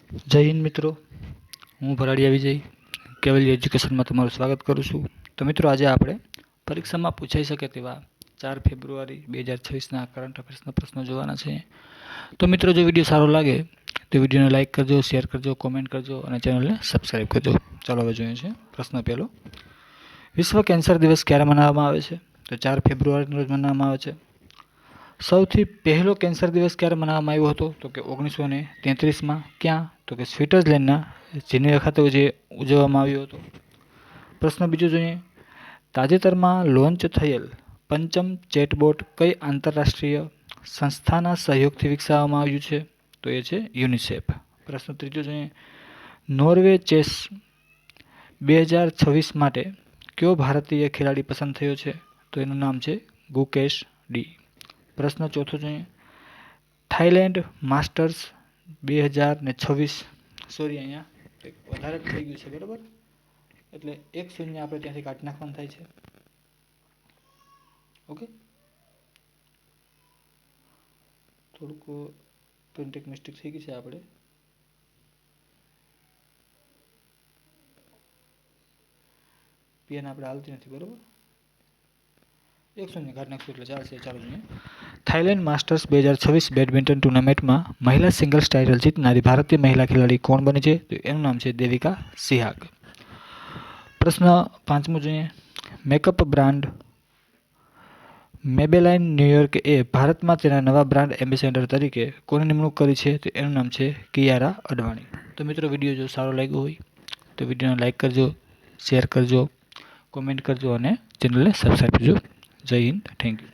જય હિન્દ મિત્રો, હું ભરાડિયા વિજય કેવલ્ય એજ્યુકેશનમાં તમારું સ્વાગત કરું છું. તો મિત્રો, આજે આપણે પરીક્ષામાં પૂછાઈ શકે તેવા 4 ફેબ્રુઆરી 2026ના કરંટ અફેર્સના પ્રશ્નો જોવાના છે. તો મિત્રો, જો વિડીયો સારો લાગે તો વિડીયોને લાઇક કરજો, શેર કરજો, કોમેન્ટ કરજો અને ચેનલને સબસ્ક્રાઈબ કરજો. ચાલો હવે જોઈએ છે પ્રશ્ન પહેલો. વિશ્વ કેન્સર દિવસ ક્યારે મનાવવામાં આવે છે? તો 4 ફેબ્રુઆરીના રોજ મનાવવામાં આવે છે. સૌથી પહેલો કેન્સર દિવસ ક્યારે મનાવવામાં આવ્યો હતો? તો કે 1933માં. ક્યાં? તો કે સ્વિટ્ઝરલેન્ડના જીનીવા ખાતે જે ઉજવવામાં આવ્યો હતો. પ્રશ્ન બીજો જોઈએ. તાજેતરમાં લોન્ચ થયેલ પંચમ ચેટબોટ કઈ આંતરરાષ્ટ્રીય સંસ્થાના સહયોગથી વિકસાવવામાં આવ્યું છે? તો એ છે યુનિસેફ. પ્રશ્ન ત્રીજો જોઈએ. નોર્વે ચેસ 2026 માટે કયો ભારતીય ખેલાડી પસંદ થયો છે? તો એનું નામ છે ગુકેશ ડી. પ્રશ્ન ચોથો જોઈએ. થાઈલેન્ડ માસ્ટર્સ 2026, સોરી અહીંયા વધારે થઈ ગયું છે, બરાબર, એટલે 1-0 આપણે ત્યાંથી કાઢી નાખવાનું થાય છે. ઓકે, થોડુંક પ્રિન્ટિંગ મિસ્ટેક થઈ ગઈ છે. આપણે પેન આપણે હાલતી નથી, બરાબર, 1-0 કાઢી નાખશું એટલે ચાલશે. ચાલો જોઈએ. થાઈલેન્ડ માસ્ટર્સ 2026 બેડમિન્ટન ટુર્નામેન્ટમાં મહિલા સિંગલ્સ ટાઇટલ જીતનારી ભારતીય મહિલા ખેલાડી કોણ બની છે? તો એનું નામ છે દેવિકા સિહાગ. પ્રશ્ન પાંચમો જોઈએ. મેકઅપ બ્રાન્ડ મેબેલાઇન ન્યૂયોર્ક એ ભારતમાં તેના નવા બ્રાન્ડ એમ્બેસેડર તરીકે કોની નિમણૂક કરી છે? તો એનું નામ છે કિયારા અડવાણી. તો મિત્રો, વિડીયો જો સારો લાગ્યો હોય તો વિડીયોને લાઇક કરજો, શેર કરજો, કોમેન્ટ કરજો અને ચેનલને સબસ્ક્રાઈબ કરજો. જય હિન્દ, થેન્ક યુ.